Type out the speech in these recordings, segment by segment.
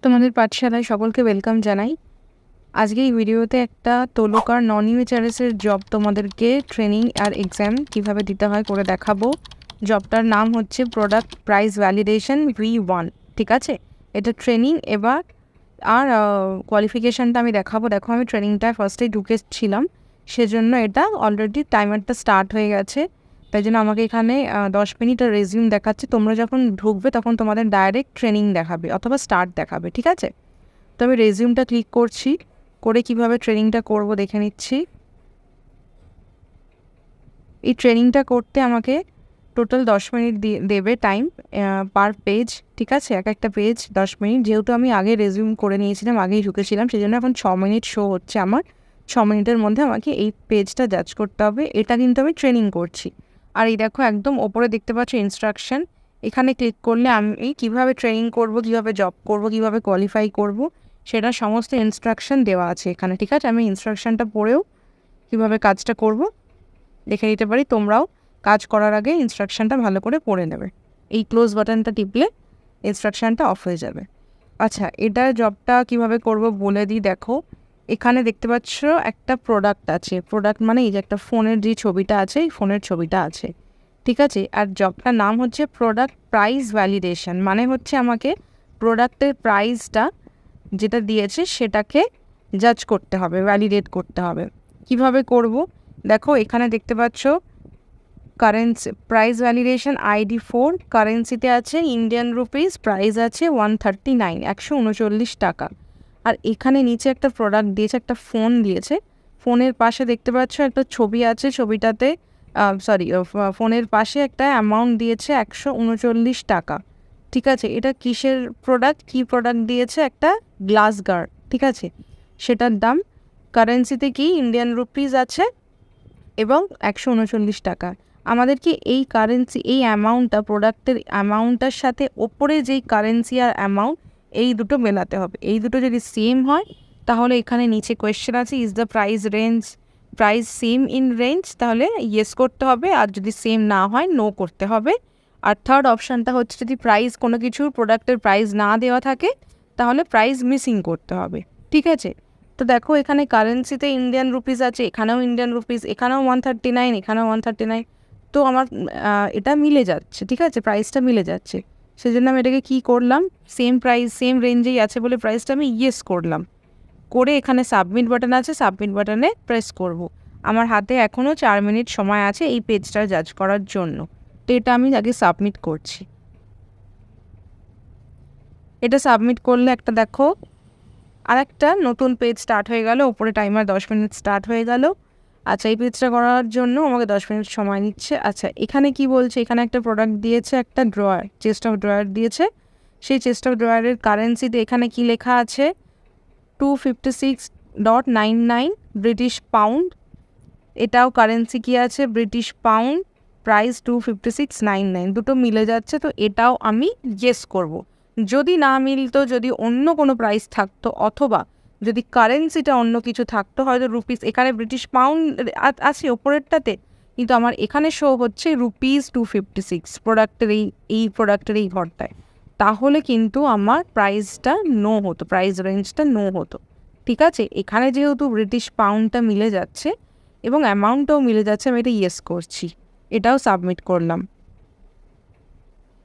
তোমাদের পাঠশালায় সকলকে ওয়েলকাম জানাই। আজকে এই ভিডিওতে একটা তোলকার নন ইউএচআরএসের জব তোমাদেরকে ট্রেনিং আর এক্সাম কিভাবে দিতে হয় করে দেখাবো। জবটার নাম হচ্ছে প্রোডাক্ট প্রাইস ভ্যালিডেশন V1। ঠিক আছে, এটা ট্রেনিং। এবার আর কোয়ালিফিকেশানটা আমি দেখাবো। দেখো, আমি ট্রেনিংটায় ফার্স্টেই ঢুকেছিলাম, সেজন্য এটা অলরেডি টাইমারটা স্টার্ট হয়ে গেছে। তাই জন্য আমাকে এখানে 10 মিনিটের রেজিউম দেখাচ্ছে। তোমরা যখন ঢুকবে তখন তোমাদের ডাইরেক্ট ট্রেনিং দেখাবে অথবা স্টার্ট দেখাবে। ঠিক আছে, তো আমি রেজিউমটা ক্লিক করছি, করে কিভাবে ট্রেনিংটা করব দেখে নিচ্ছি। এই ট্রেনিংটা করতে আমাকে টোটাল 10 মিনিট দেবে টাইম পার পেজ। ঠিক আছে, এক একটা পেজ 10 মিনিট। যেহেতু আমি আগে রেজিউম করে নিয়েছিলাম, আগেই ঢুকেছিলাম, সেই জন্য এখন 6 মিনিট শো হচ্ছে আমার। 6 মিনিটের মধ্যে আমাকে এই পেজটা জাজ করতে হবে। এটা কিন্তু আমি ট্রেনিং করছি। আর এই দেখো, একদম ওপরে দেখতে পাচ্ছ ইনস্ট্রাকশন। এখানে ক্লিক করলে আমি কীভাবে ট্রেনিং করব, কীভাবে জব করব, কীভাবে কোয়ালিফাই করব, সেটা সমস্ত ইনস্ট্রাকশন দেওয়া আছে এখানে। ঠিক আছে, আমি ইনস্ট্রাকশনটা পড়েও কীভাবে কাজটা করব দেখে নিতে পারি। তোমরাও কাজ করার আগে ইনস্ট্রাকশনটা ভালো করে পড়ে নেবে। এই ক্লোজ বাটনটা টিপলে ইনস্ট্রাকশনটা অফ হয়ে যাবে। আচ্ছা, এটা জবটা কিভাবে করব বলে দিই। দেখো, এখানে দেখতে পাচ্ছ একটা প্রোডাক্ট আছে। প্রোডাক্ট মানে এই যে একটা ফোনের যে ছবিটা আছে, এই ফোনের ছবিটা আছে। ঠিক আছে, আর জবটার নাম হচ্ছে প্রোডাক্ট প্রাইস ভ্যালিডেশন। মানে হচ্ছে আমাকে প্রোডাক্টের প্রাইসটা যেটা দিয়েছে সেটাকে জাজ করতে হবে, ভ্যালিডেট করতে হবে। কিভাবে করব দেখো, এখানে দেখতে পাচ্ছ কারেন্সি প্রাইস ভ্যালিডেশন ID4। কারেন্সিতে আছে ইন্ডিয়ান রুপিস, প্রাইস আছে 139, 139 টাকা। আর এখানে নিচে একটা প্রোডাক্ট দিয়েছে, একটা ফোন দিয়েছে। ফোনের পাশে দেখতে পাচ্ছ একটা ছবি আছে, ছবিটাতে ফোনের পাশে একটা অ্যামাউন্ট দিয়েছে 139 টাকা। ঠিক আছে, এটা কিসের প্রোডাক্ট, কি প্রোডাক্ট দিয়েছে? একটা গ্লাস গার্ড। ঠিক আছে, সেটার দাম কারেন্সিতে কি ইন্ডিয়ান রুপিস আছে এবং 139 টাকা। আমাদেরকে এই কারেন্সি, এই অ্যামাউন্টটা, প্রোডাক্টের অ্যামাউন্টটার সাথে ওপরে যেই কারেন্সি আর অ্যামাউন্ট, এই দুটো মেলাতে হবে। এই দুটো যদি সেম হয় তাহলে এখানে নিচে কোয়েশ্চেন আছে, is the price same in range, তাহলে ইয়েস করতে হবে। আর যদি সেম না হয় নো করতে হবে। আর থার্ড অপশানটা হচ্ছে যদি প্রাইস, কোনো কিছুর প্রোডাক্টের প্রাইস না দেওয়া থাকে তাহলে প্রাইস মিসিং করতে হবে। ঠিক আছে, তো দেখো এখানে কারেন্সিতে ইন্ডিয়ান রুপিস আছে, এখানেও ইন্ডিয়ান রুপিস, এখানেও 139, এখানেও 139। তো আমার এটা মিলে যাচ্ছে। ঠিক আছে, প্রাইসটা মিলে যাচ্ছে। সেজন্য আমি এটাকে কী করলাম, সেম প্রাইস সেম রেঞ্জেই আছে বলে প্রাইসটা আমি ইয়েস করলাম। করে এখানে সাবমিট বাটন আছে, সাবমিট বাটনে প্রেস করব। আমার হাতে এখনও 4 মিনিট সময় আছে এই পেজটা জাজ করার জন্য। তো এটা আমি আগে সাবমিট করছি। এটা সাবমিট করলে একটা দেখো আর একটা নতুন পেজ স্টার্ট হয়ে গেল। ওপরে টাইমার 10 মিনিট স্টার্ট হয়ে গেল। আচ্ছা, এই পেজটা করার জন্য আমাকে 10 মিনিট সময় নিচ্ছে। আচ্ছা, এখানে কি বলছে, এখানে একটা প্রোডাক্ট দিয়েছে, একটা ড্রয়ার, চেস্ট অফ ড্রয়ার দিয়েছে। সেই চেস্ট অফ ড্রয়ারের কারেন্সিতে এখানে কি লেখা আছে, 256.99 ব্রিটিশ পাউন্ড। এটাও কারেন্সি কি আছে, ব্রিটিশ পাউন্ড, প্রাইস 256.99, দুটো মিলে যাচ্ছে। তো এটাও আমি ইয়েস করব। যদি না মিলতো, যদি অন্য কোনো প্রাইস থাকতো অথবা যদি কারেন্সিটা অন্য কিছু থাকতো, হয়তো রুপিস, এখানে ব্রিটিশ পাউন্ড আছে ওপরেরটাতে, কিন্তু আমার এখানে শো হচ্ছে রুপিস 256 প্রোডাক্টের এই ঘরটায়, তাহলে কিন্তু আমার প্রাইসটা নো হতো, প্রাইস রেঞ্জটা নো হতো। ঠিক আছে, এখানে যেহেতু ব্রিটিশ পাউন্ডটা মিলে যাচ্ছে এবং অ্যামাউন্টটাও মিলে যাচ্ছে, আমি এটা ইয়েস করছি। এটাও সাবমিট করলাম।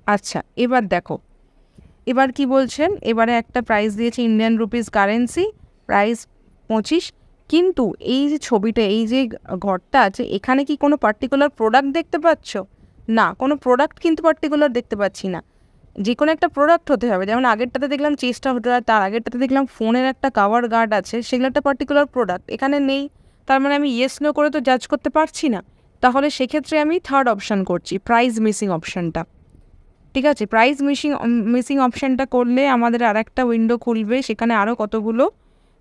আচ্ছা, এবার দেখো, এবার কি বলছেন, এবারে একটা প্রাইস দিয়েছে ইন্ডিয়ান রুপিস কারেন্সি, প্রাইস 25। কিন্তু এই যে ছবিটা, এই যে ঘরটা আছে, এখানে কি কোনো পার্টিকুলার প্রোডাক্ট দেখতে পাচ্ছ? না, কোনো প্রোডাক্ট কিন্তু পার্টিকুলার দেখতে পাচ্ছি না। যে কোনো একটা প্রোডাক্ট হতে হবে। যেমন আগেরটাতে দেখলাম চেস্ট অফ ড্রয়ার, তার আগেরটাতে দেখলাম ফোনের একটা কাভার গার্ড আছে, সেগুলো একটা পার্টিকুলার প্রোডাক্ট, এখানে নেই। তার মানে আমি ইয়েস নো করে তো জাজ করতে পারছি না। তাহলে সেক্ষেত্রে আমি থার্ড অপশান করছি, প্রাইস মিসিং অপশানটা। ঠিক আছে, প্রাইস মিসিং অপশানটা করলে আমাদের আর একটা উইন্ডো খুলবে, সেখানে আরও কতগুলো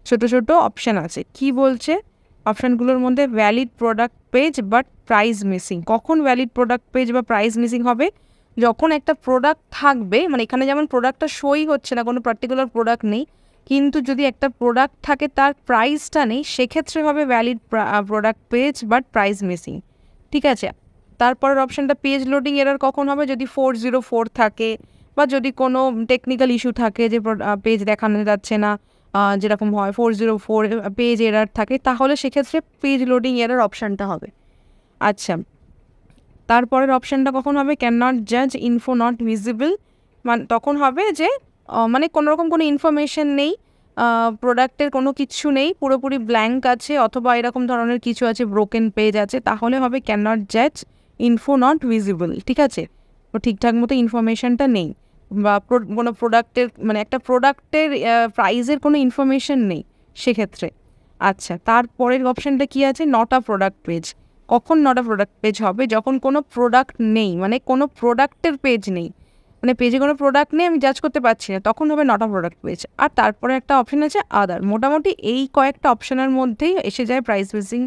ছোট ছোট অপশান আছে। কি বলছে অপশানগুলোর মধ্যে, valid product page but price missing. কখন ভ্যালিড প্রোডাক্ট পেজ বা প্রাইস মিসিং হবে? যখন একটা প্রোডাক্ট থাকবে, মানে এখানে যেমন প্রোডাক্টটা শোই হচ্ছে না, কোনো পার্টিকুলার প্রোডাক্ট নেই, কিন্তু যদি একটা প্রোডাক্ট থাকে তার প্রাইসটা নেই, সেক্ষেত্রে হবে valid product page but price missing. ঠিক আছে, তারপরের অপশানটা পেজ লোডিং এরর কখন হবে, যদি 404 থাকে বা যদি কোনো টেকনিক্যাল ইস্যু থাকে যে পেজ দেখানো যাচ্ছে না, যেরকম হয় 404 পেজ এরার থাকে, তাহলে সেক্ষেত্রে পেজ লোডিং এরার অপশানটা হবে। আচ্ছা, তারপরের অপশানটা কখন হবে? ক্যান নট জাজ, ইনফো নট ভিজিবল, মানে তখন হবে যে মানে কোনোরকম কোনো ইনফরমেশন নেই, প্রোডাক্টের কোনো কিছু নেই, পুরোপুরি ব্ল্যাঙ্ক আছে, অথবা এরকম ধরনের কিছু আছে, ব্রোকেন পেজ আছে, তাহলে হবে ক্যান নট জাজ, ইনফো নট ভিজিবল। ঠিক আছে, তো ঠিকঠাক মতো ইনফরমেশনটা নেই, বা কোনো প্রোডাক্টের মানে একটা প্রোডাক্টের প্রাইসের কোনো ইনফরমেশন নেই সেক্ষেত্রে। আচ্ছা, তারপরের অপশানটা কি আছে? Not a product page. কখন নট আ প্রোডাক্ট পেজ হবে? যখন কোনো প্রোডাক্ট নেই, মানে কোনো প্রোডাক্টের পেজ নেই, মানে পেজে কোনো প্রোডাক্ট নেই, আমি জাজ করতে পারছি না, তখন হবে নট আ প্রোডাক্ট পেজ। আর তারপরে একটা অপশান আছে আদার। মোটামুটি এই কয়েকটা অপশানের মধ্যেই এসে যায় প্রাইস মেসিং।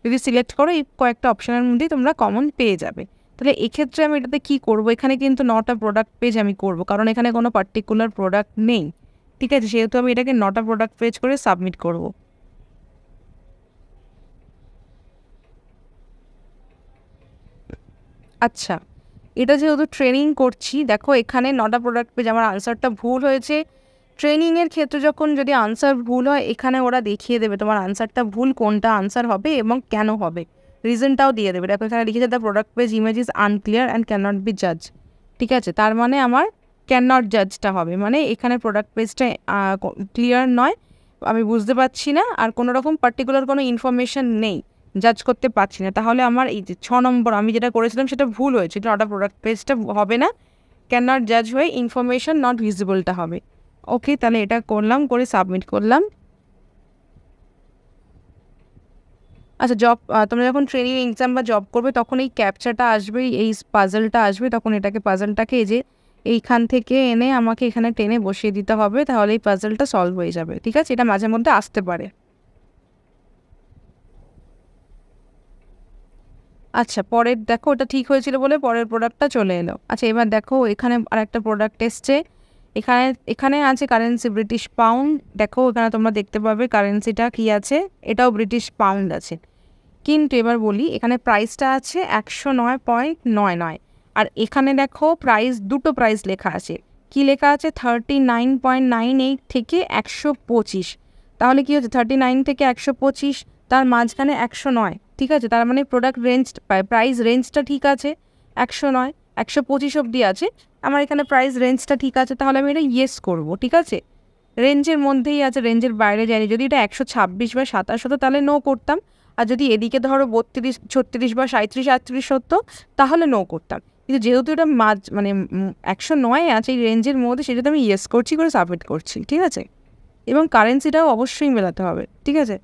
যদি সিলেক্ট করো এই কয়েকটা অপশানের মধ্যেই তোমরা কমন পেয়ে যাবে। তাহলে এক্ষেত্রে আমি এটাতে কী করবো? এখানে কিন্তু নট আ প্রোডাক্ট পেজ আমি করব, কারণ এখানে কোনো পার্টিকুলার প্রোডাক্ট নেই। ঠিক আছে, সেহেতু আমি এটাকে নট আ প্রোডাক্ট পেজ করে সাবমিট করব। আচ্ছা, এটা যেহেতু ট্রেনিং করছি, দেখো এখানে নট আ প্রোডাক্ট পেজ, আমার আনসারটা ভুল হয়েছে। ট্রেনিংয়ের ক্ষেত্রে যখন যদি আনসার ভুল হয়, এখানে ওরা দেখিয়ে দেবে তোমার আনসারটা ভুল, কোনটা আনসার হবে এবং কেন হবে, রিজনটাও দিয়ে দেবে। দেখো এখানে লিখেছে the product page image is unclear and can not be জাজ। ঠিক আছে, তার মানে আমার ক্যান নট জাজটা হবে, মানে এখানে প্রোডাক্ট পেজটা ক্লিয়ার নয়, আমি বুঝতে পারছি না, আর কোনো রকম পার্টিকুলার কোনো ইনফরমেশন নেই, জাজ করতে পারছি না। তাহলে আমার এই যে 6 নম্বর আমি যেটা করেছিলাম সেটা ভুল হয়েছে, নট আ প্রোডাক্ট পেজটা হবে না, ক্যান নট জাজ হয়ে ইনফরমেশন নট ভিজিবলটা হবে। ওকে, তাহলে এটা করলাম, করে সাবমিট করলাম। আচ্ছা, জব তোমরা যখন ট্রেনিং এক্সাম বা জব করবে তখন এই ক্যাপচাটা আসবে, এই পাজলটা আসবে, তখন এটাকে পাজলটাকে এই যে এইখান থেকে এনে আমাকে এখানে টেনে বসিয়ে দিতে হবে, তাহলে এই পাজলটা সলভ হয়ে যাবে। ঠিক আছে, এটা মাঝে মধ্যে আসতে পারে। আচ্ছা, পরের দেখো ওটা ঠিক হয়েছিল বলে পরের প্রোডাক্টটা চলে এলো। আচ্ছা, এবার দেখো এখানে আর একটা প্রোডাক্ট এসছে, এখানে এখানে আছে কারেন্সি ব্রিটিশ পাউন্ড। দেখো এখানে তোমরা দেখতে পাবে কারেন্সিটা কি আছে, এটাও ব্রিটিশ পাউন্ড আছে। কিন্তু এবার বলি, এখানে প্রাইসটা আছে 109.99, আর এখানে দেখো প্রাইস, দুটো প্রাইস লেখা আছে। কি লেখা আছে? 39.98 থেকে 125। তাহলে কি হচ্ছে 39 থেকে 125, তার মাঝখানে 109। ঠিক আছে, তার মানে প্রোডাক্ট রেঞ্জ, প্রাইস রেঞ্জটা ঠিক আছে, 109 125 অবধি আছে, আমার এখানে প্রাইস রেঞ্জটা ঠিক আছে, তাহলে আমি এটা ইয়েস করবো। ঠিক আছে, রেঞ্জের মধ্যেই আছে, রেঞ্জের বাইরে যায়নি। যদি এটা 126 বা 27 হতো তাহলে নো করতাম, আর যদি এদিকে ধরো 32 36 বা 37 38 হতো তাহলে নো করতাম। কিন্তু যেহেতু এটা মানে 109 আছে এই রেঞ্জের মধ্যে, সেটাতে আমি ইয়েস করছি, করে সাবমিট করছি। ঠিক আছে, এবং কারেন্সিটাও অবশ্যই মেলাতে হবে। ঠিক আছে,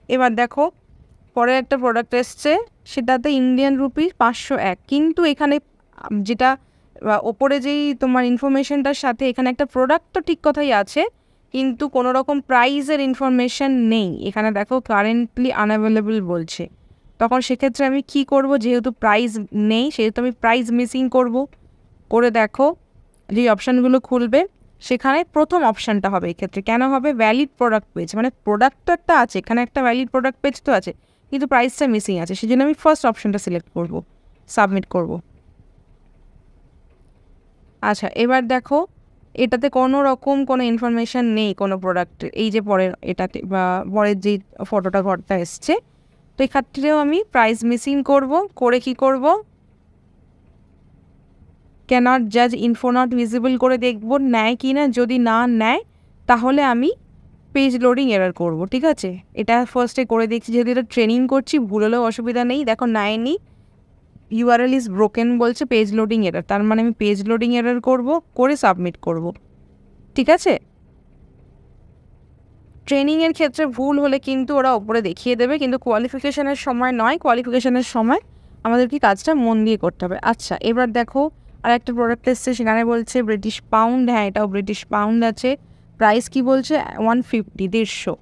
এবার দেখো পরে একটা প্রোডাক্ট এসছে, সেটাতে ইন্ডিয়ান রুপি 501, কিন্তু এখানে যেটা ওপরে যেই তোমার ইনফরমেশনটার সাথে এখানে একটা প্রোডাক্ট তো ঠিক কথাই আছে, কিন্তু কোনো রকম প্রাইসের ইনফরমেশন নেই। এখানে দেখো কারেন্টলি আনঅ্যাভেলেবল বলছে, তখন সেক্ষেত্রে আমি কি করব? যেহেতু প্রাইস নেই সেহেতু আমি প্রাইস মিসিং করব। করে দেখো যে অপশানগুলো খুলবে, সেখানে প্রথম অপশানটা হবে এক্ষেত্রে। কেন হবে? ভ্যালিড প্রোডাক্ট পেজ, মানে প্রোডাক্ট তো একটা আছে, এখানে একটা ভ্যালিড প্রোডাক্ট পেজ তো আছে, কিন্তু প্রাইসটা মিসিং আছে, সেই জন্য আমি ফার্স্ট অপশানটা সিলেক্ট করব, সাবমিট করব। আচ্ছা, এবার দেখো এটাতে কোনো রকম কোনো ইনফরমেশান নেই কোনো প্রোডাক্টের, এই যে পরের এটাতে বা পরের যেই ফটোটা ঘরটা এসছে, তো এই ক্ষেত্রেও আমি প্রাইস মিসিং করব। করে কি করব? ক্যানট জাজ, ইনফো নট ভিজিবল করে দেখব নেয় কি না। যদি না নেয় তাহলে আমি পেজ লোডিং এরার করব। ঠিক আছে, এটা ফার্স্টে করে দেখছি, যেহেতু এটা ট্রেনিং করছি, ভুল হলেও অসুবিধা নেই। দেখো নেয়নি, ইউআরএল ইজ ব্রোকেন বলছে, পেজ লোডিং এরার, তার মানে আমি পেজ লোডিং এরার করব, করে সাবমিট করব। ঠিক আছে, ট্রেনিংয়ের ক্ষেত্রে ভুল হলে কিন্তু ওরা ওপরে দেখিয়ে দেবে, কিন্তু কোয়ালিফিকেশানের সময় নয়, কোয়ালিফিকেশানের সময় আমাদেরকে কাজটা মন দিয়ে করতে হবে। আচ্ছা, এবার দেখো আর একটা প্রোডাক্ট এসছে, সেখানে বলছে ব্রিটিশ পাউন্ড, হ্যাঁ এটাও ব্রিটিশ পাউন্ড আছে, প্রাইস কি বলছে 150, 150।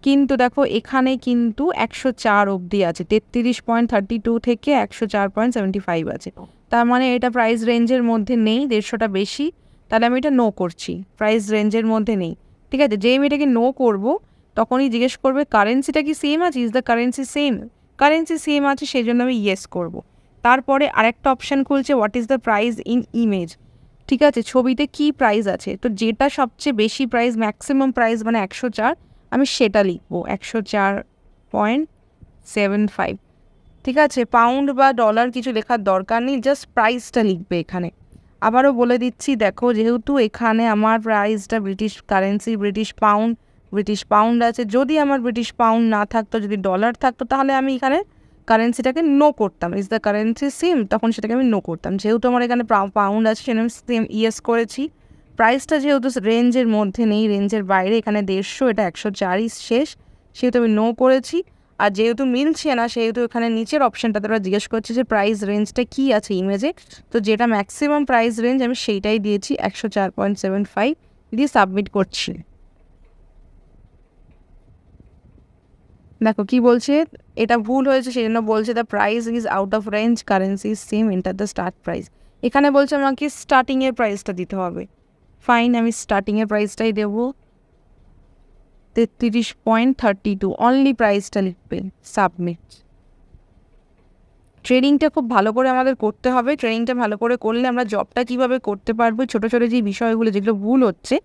কিন্তু দেখো এখানে কিন্তু 104 অবধি আছে, 33.32 থেকে 104.75 আছে, তার মানে এটা প্রাইস রেঞ্জের মধ্যে নেই, 150টা বেশি, তাহলে আমি এটা নো করছি, প্রাইস রেঞ্জের মধ্যে নেই। ঠিক আছে, যেই আমি এটাকে নো করবো তখনই জিজ্ঞেস করবে কারেন্সিটা কি সেম আছে, is the currency same, currency same আছে, সেই জন্য আমি ইয়েস করবো। তারপরে আরেকটা অপশান খুলছে, what is the price in image. ঠিক আছে, ছবিতে কি প্রাইস আছে, তো যেটা সবচেয়ে বেশি প্রাইস, ম্যাক্সিমাম প্রাইস মানে 104, আমি সেটা লিখবো 104.75। ঠিক আছে, পাউন্ড বা ডলার কিছু লেখার দরকার নেই, জাস্ট প্রাইসটা লিখবে এখানে। আবারও বলে দিচ্ছি, দেখো যেহেতু এখানে আমার প্রাইসটা ব্রিটিশ কারেন্সি, ব্রিটিশ পাউন্ড আছে, যদি আমার ব্রিটিশ পাউন্ড না থাকতো, যদি ডলার থাকতো, তাহলে আমি এখানে কারেন্সিটাকে নো করতাম, ইজ দ্য কারেন্সি সেম, তখন সেটাকে আমি নো করতাম। যেহেতু আমার এখানে পাউন্ড আছে সেটা আমি সেম ইয়েস করেছি। প্রাইসটা যেহেতু রেঞ্জের মধ্যে নেই, রেঞ্জের বাইরে, এখানে 150, এটা 104 শেষ, সেহেতু আমি নো করেছি। আর যেহেতু মিলছে না, সেহেতু এখানে নিচের অপশানটা তোরা জিজ্ঞেস করছে যে প্রাইস রেঞ্জটা কী আছে ইমেজে, তো যেটা ম্যাক্সিমাম প্রাইস রেঞ্জ আমি সেইটাই দিয়েছি 104.75 দিয়ে সাবমিট করছি। দেখো কি বলছে, এটা ভুল হয়েছে, সেই জন্য বলছে the price is out of range, currency is same, enter the start price. এখানে বলছে আমাকে স্টার্টিংয়ের প্রাইসটা দিতে হবে। ফাইন, আমি স্টার্টিংয়ের প্রাইসটাই দেবো 33.32, অনলি প্রাইসটা লিখবে, সাবমিট। ট্রেনিংটা খুব ভালো করে আমাদের করতে হবে। ট্রেনিংটা ভালো করে করলে আমরা জবটা কীভাবে করতে পারবো, ছোটো ছোটো যে বিষয়গুলো যেগুলো ভুল হচ্ছে,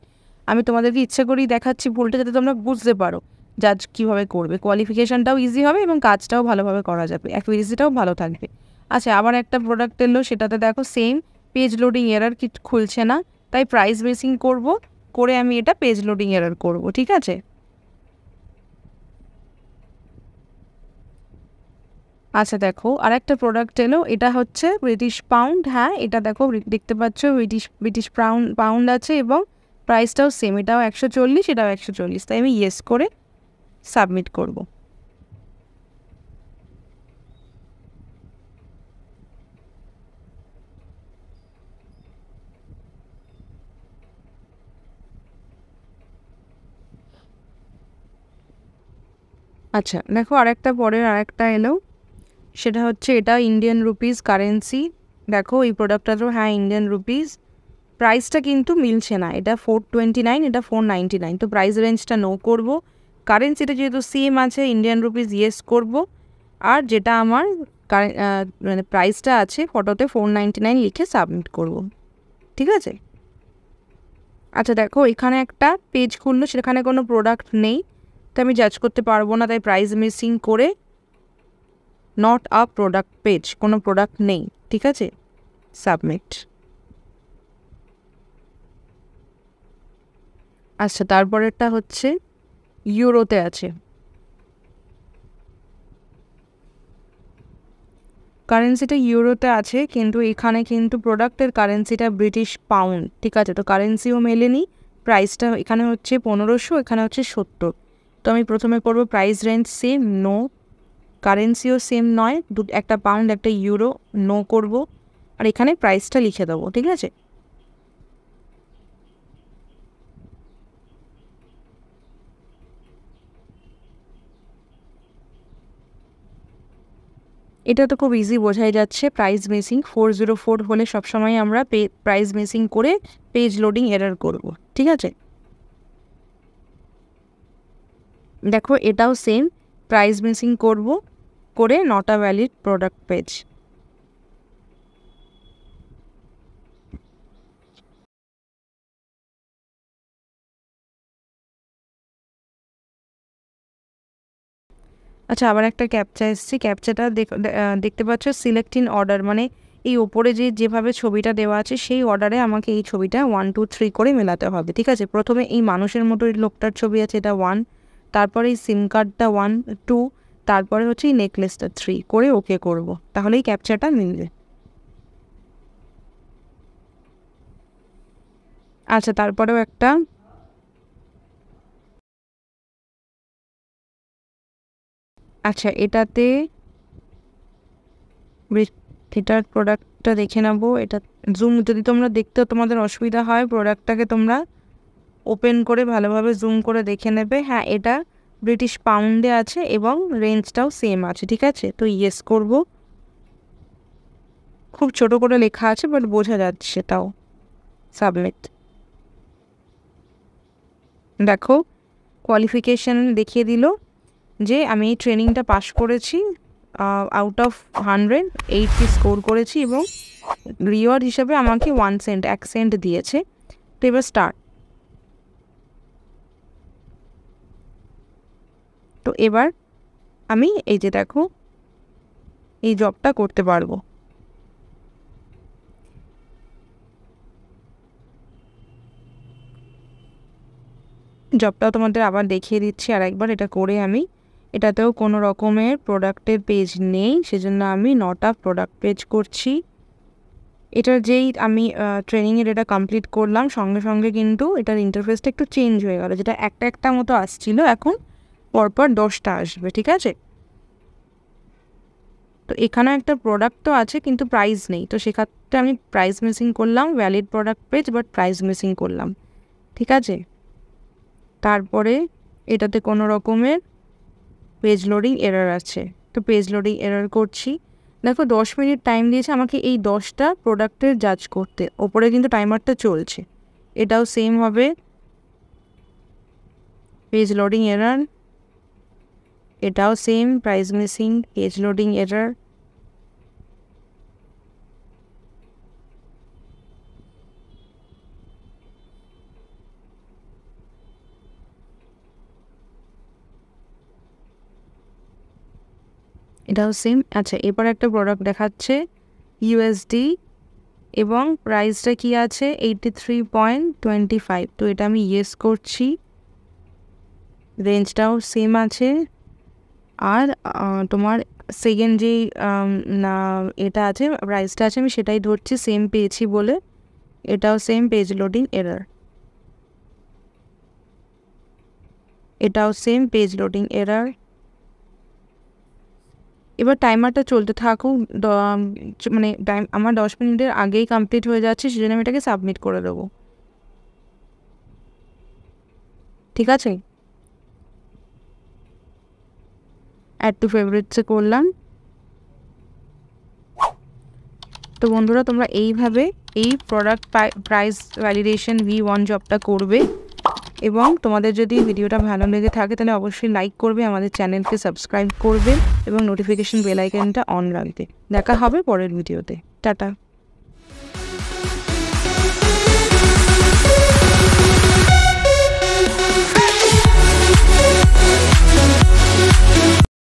আমি তোমাদেরকে ইচ্ছে করেই দেখাচ্ছি ভুলটা, যাতে তোমরা বুঝতে পারো জাজ কীভাবে করবে। কোয়ালিফিকেশানটাও ইজি হবে এবং কাজটাও ভালোভাবে করা যাবে, অ্যাকুরেসিটাও ভালো থাকবে। আচ্ছা, আবার একটা প্রোডাক্ট এলো, সেটাতে দেখো সেম পেজ লোডিং এরার কি খুলছে না, তাই প্রাইস বেসিং করব, করে আমি এটা পেজ লোডিং এরার করব। ঠিক আছে, আচ্ছা দেখো আর একটা প্রোডাক্ট এলো, এটা হচ্ছে ব্রিটিশ পাউন্ড। হ্যাঁ, এটা দেখো দেখতে পাচ্ছ ব্রিটিশ পাউন্ড আছে এবং প্রাইসটাও সেম, এটাও 140, এটাও 140, তাই আমি ইয়েস করে সাবমিট করব। আচ্ছা দেখো আরেকটা পরের আরেকটা এলো, সেটা হচ্ছে এটা ইন্ডিয়ান রুপিস কারেন্সি। দেখো এই প্রোডাক্টটারও হ্যাঁ ইন্ডিয়ান রুপিস, প্রাইসটা কিন্তু মিলছে না, এটা 429, এটা 499, তো প্রাইস রেঞ্জটা নো করব। কারেন্সিটা যেহেতু সেম আছে, ইন্ডিয়ান রুপিস ইয়েস করব। আর যেটা আমার মানে প্রাইসটা আছে ফটোতে 499 লিখে সাবমিট করব। ঠিক আছে, আচ্ছা দেখো এখানে একটা পেজ খুললো, সেখানে কোনো প্রোডাক্ট নেই, তো আমি জাজ করতে পারবো না, তাই প্রাইস মিসিং করে নট আ প্রোডাক্ট পেজ, কোনো প্রোডাক্ট নেই। ঠিক আছে, সাবমিট। আচ্ছা তারপরেরটা হচ্ছে ইউরোতে আছে, কারেন্সিটা ইউরোতে আছে, কিন্তু এখানে কিন্তু প্রোডাক্টের কারেন্সিটা ব্রিটিশ পাউন্ড। ঠিক আছে, তো কারেন্সিও মেলেনি, প্রাইসটা এখানে হচ্ছে 1500, এখানে হচ্ছে 70। তো আমি প্রথমে করব প্রাইস রেঞ্জ সেম, নো। কারেন্সিও সেম নয়, একটা পাউন্ড একটা ইউরো, নো করব। আর এখানে প্রাইসটা লিখে দেবো। ঠিক আছে, এটা তো খুব ইজি বোঝাই যাচ্ছে, প্রাইস মিসিং 404 হলে সবসময় আমরা প্রাইস মিসিং করে পেজ লোডিং এরর করব। ঠিক আছে, দেখো এটাও সেম, প্রাইস মিসিং করব, করে not a valid product page. আচ্ছা আবার একটা ক্যাপচা এসেছি, ক্যাপচাটা দেখতে পাচ্ছ সিলেক্ট ইন অর্ডার, মানে এই ওপরে যেভাবে ছবিটা দেওয়া আছে সেই অর্ডারে আমাকে এই ছবিটা 1 2 3 করে মেলাতে হবে। ঠিক আছে, প্রথমে এই মানুষের মতো এই লোকটার ছবি আছে, এটা 1, তারপরে এই সিম কার্ডটা 1 2, তারপরে হচ্ছে এই নেকলেসটা 3 করে ওকে করব, তাহলে এই ক্যাপচাটা মিলবে। আচ্ছা তারপরেও একটা, আচ্ছা এটাতে এটার প্রোডাক্টটা দেখে নেবো, এটা জুম, যদি তোমরা দেখতে তোমাদের অসুবিধা হয় প্রোডাক্টটাকে তোমরা ওপেন করে ভালোভাবে জুম করে দেখে নেবে। হ্যাঁ, এটা ব্রিটিশ পাউন্ডে আছে এবং রেঞ্জটাও সেম আছে। ঠিক আছে, তো ইয়েস করব, খুব ছোট করে লেখা আছে বাট বোঝা যাচ্ছে, তাও সাবমিট। দেখো কোয়ালিফিকেশান দেখিয়ে দিল যে আমি এই ট্রেনিংটা পাস করেছি, আউট অফ 100 80 স্কোর করেছি এবং রিওয়ার্ড হিসাবে আমাকে 1 সেন্ট 1 সেন্ট দিয়েছে। তো এবার স্টার্ট। তো এবার আমি এই যে দেখো এই জবটা করতে পারবো। জবটাও তোমাদের আবার দেখিয়ে দিচ্ছি আর একবার। এটা করে আমি, এটাতেও কোনো রকমের প্রোডাক্টের পেজ নেই, সেজন্য আমি 9টা প্রোডাক্ট পেজ করছি। এটার যেই আমি ট্রেনিংয়ের এটা কমপ্লিট করলাম সঙ্গে সঙ্গে কিন্তু এটার ইন্টারফেসটা একটু চেঞ্জ হয়ে গেল। যেটা একটা একটা মতো আসছিল এখন পরপর 10টা আসবে, ঠিক আছে। তো এখানে একটা প্রোডাক্ট তো আছে কিন্তু প্রাইস নেই, তো সেক্ষেত্রে আমি প্রাইস মিসিং করলাম, valid product page but price missing করলাম, ঠিক আছে। তারপরে এটাতে কোনো রকমের পেজ লোডিং এরর আছে, তো পেজ লোডিং এরর করছি। দেখো 10 মিনিট টাইম দিয়েছে আমাকে এই 10টা প্রোডাক্টের জাজ করতে, ওপরে কিন্তু টাইমারটা চলছে। এটাও সেম হবে, পেজ লোডিং এরর, এটাও same price missing, page loading error. এটাও সেম। আচ্ছা, এরপর একটা প্রোডাক্ট দেখাচ্ছে ইউএসডি এবং প্রাইসটা কি আছে 83.25। তো এটা আমি ইয়েস করছি, রেঞ্জটাও সেম আছে। আর তোমার সেকেন্ড যে না এটা আছে প্রাইসটা আছে আমি সেটাই ধরছি, সেম পেয়েছি বলে। এটাও সেম পেজ লোডিং এরর, এটাও সেম পেজ লোডিং এরর। এবার টাইমারটা চলতে থাকুক, মানে টাইম আমার 10 মিনিটের আগেই কমপ্লিট হয়ে যাচ্ছে, সেজন্য আমি এটাকে সাবমিট করে দেবো, ঠিক আছে। অ্যাড টু ফেভারিটসে করলাম। তো বন্ধুরা তোমরা এইভাবে এই প্রোডাক্ট প্রাইস ভ্যালিডেশন V1 জবটা করবে। এবং তোমাদের যদি ভিডিওটা ভালো লেগে থাকে তাহলে অবশ্যই লাইক করবে, আমাদের চ্যানেলকে সাবস্ক্রাইব করবে এবং নোটিফিকেশন বেল আইকনটা অন রাখবে। দেখা হবে পরের ভিডিওতে। টাটা।